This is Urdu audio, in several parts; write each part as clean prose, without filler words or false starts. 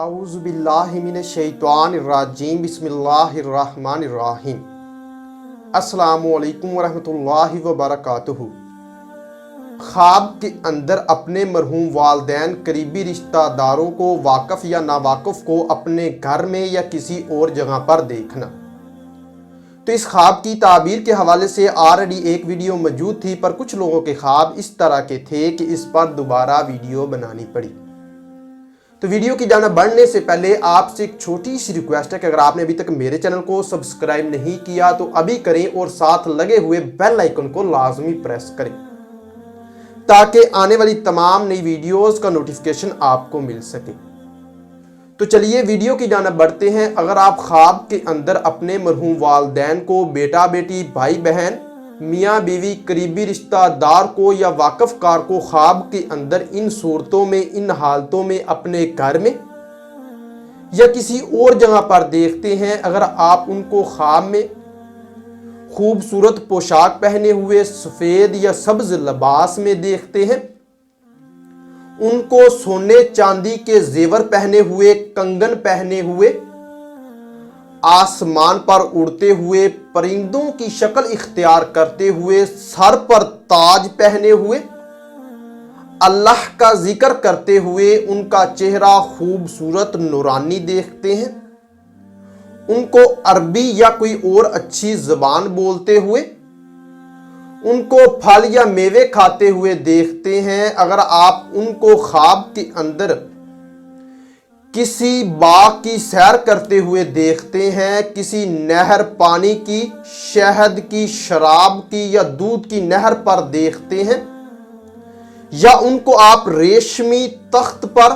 اعوذ باللہ من الشیطان الرجیم بسم اللہ الرحمن الرحیم السلام علیکم ورحمۃ اللہ وبرکاتہ۔ خواب کے اندر اپنے مرحوم والدین، قریبی رشتہ داروں کو، واقف یا ناواقف کو اپنے گھر میں یا کسی اور جگہ پر دیکھنا۔ تو اس خواب کی تعبیر کے حوالے سے آلریڈی ایک ویڈیو موجود تھی، پر کچھ لوگوں کے خواب اس طرح کے تھے کہ اس پر دوبارہ ویڈیو بنانی پڑی۔ تو ویڈیو کی جانب بڑھنے سے پہلے آپ سے ایک چھوٹی سی ریکویسٹ ہے کہ اگر آپ نے ابھی تک میرے چینل کو سبسکرائب نہیں کیا تو ابھی کریں اور ساتھ لگے ہوئے بیل آئیکن کو لازمی پریس کریں تاکہ آنے والی تمام نئی ویڈیوز کا نوٹیفیکیشن آپ کو مل سکے۔ تو چلیے ویڈیو کی جانب بڑھتے ہیں۔ اگر آپ خواب کے اندر اپنے مرحوم والدین کو، بیٹا بیٹی، بھائی بہن، میاں بیوی، قریبی رشتہ دار کو یا واقف کار کو خواب کے اندر ان صورتوں میں، ان حالتوں میں اپنے گھر میں یا کسی اور جگہ پر دیکھتے ہیں، اگر آپ ان کو خواب میں خوبصورت پوشاک پہنے ہوئے، سفید یا سبز لباس میں دیکھتے ہیں، ان کو سونے چاندی کے زیور پہنے ہوئے، کنگن پہنے ہوئے، آسمان پر اڑتے ہوئے، پرندوں کی شکل اختیار کرتے ہوئے، سر پر تاج پہنے ہوئے، اللہ کا ذکر کرتے ہوئے، ان کا چہرہ خوبصورت نورانی دیکھتے ہیں، ان کو عربی یا کوئی اور اچھی زبان بولتے ہوئے، ان کو پھل یا میوے کھاتے ہوئے دیکھتے ہیں، اگر آپ ان کو خواب کے اندر کسی باغ کی سیر کرتے ہوئے دیکھتے ہیں، کسی نہر، پانی کی، شہد کی، شراب کی یا دودھ کی نہر پر دیکھتے ہیں، یا ان کو آپ ریشمی تخت پر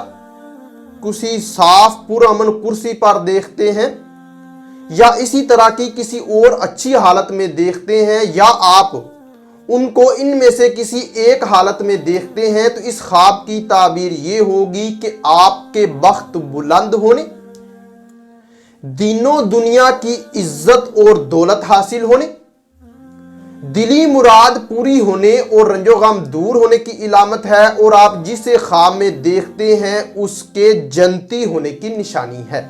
کسی صاف پرامن کرسی پر دیکھتے ہیں، یا اسی طرح کی کسی اور اچھی حالت میں دیکھتے ہیں، یا آپ ان کو ان میں سے کسی ایک حالت میں دیکھتے ہیں، تو اس خواب کی تعبیر یہ ہوگی کہ آپ کے بخت بلند ہونے، دین و دنیا کی عزت اور دولت حاصل ہونے، دلی مراد پوری ہونے اور رنج و غم دور ہونے کی علامت ہے، اور آپ جسے خواب میں دیکھتے ہیں اس کے جنتی ہونے کی نشانی ہے۔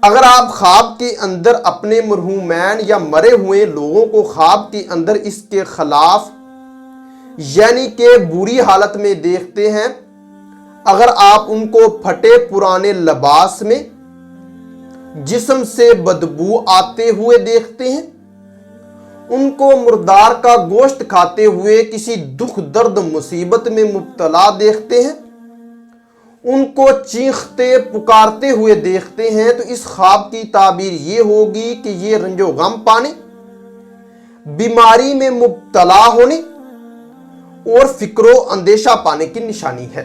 اگر آپ خواب کے اندر اپنے مرحومین یا مرے ہوئے لوگوں کو خواب کے اندر اس کے خلاف یعنی کہ بری حالت میں دیکھتے ہیں، اگر آپ ان کو پھٹے پرانے لباس میں، جسم سے بدبو آتے ہوئے دیکھتے ہیں، ان کو مردار کا گوشت کھاتے ہوئے کسی دکھ درد مصیبت میں مبتلا دیکھتے ہیں، ان کو چیختے پکارتے ہوئے دیکھتے ہیں، تو اس خواب کی تعبیر یہ ہوگی کہ یہ رنج و غم پانے، بیماری میں مبتلا ہونے اور فکر و اندیشہ پانے کی نشانی ہے۔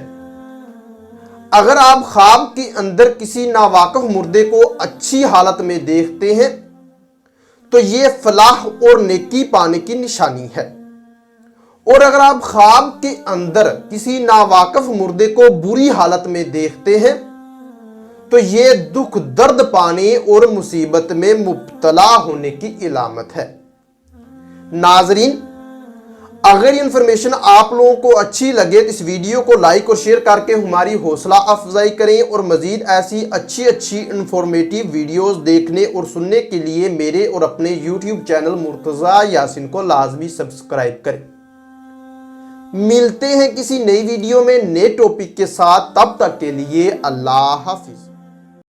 اگر آپ خواب کے اندر کسی ناواقف مردے کو اچھی حالت میں دیکھتے ہیں تو یہ فلاح اور نیکی پانے کی نشانی ہے، اور اگر آپ خواب کے اندر کسی ناواقف مردے کو بری حالت میں دیکھتے ہیں تو یہ دکھ درد پانے اور مصیبت میں مبتلا ہونے کی علامت ہے۔ ناظرین، اگر یہ انفارمیشن آپ لوگوں کو اچھی لگے تو اس ویڈیو کو لائک اور شیئر کر کے ہماری حوصلہ افزائی کریں، اور مزید ایسی اچھی انفارمیٹیو ویڈیوز دیکھنے اور سننے کے لیے میرے اور اپنے یوٹیوب چینل مرتضیٰ یاسین کو لازمی سبسکرائب کریں۔ ملتے ہیں کسی نئی ویڈیو میں نئے ٹاپک کے ساتھ، تب تک کے لیے اللہ حافظ۔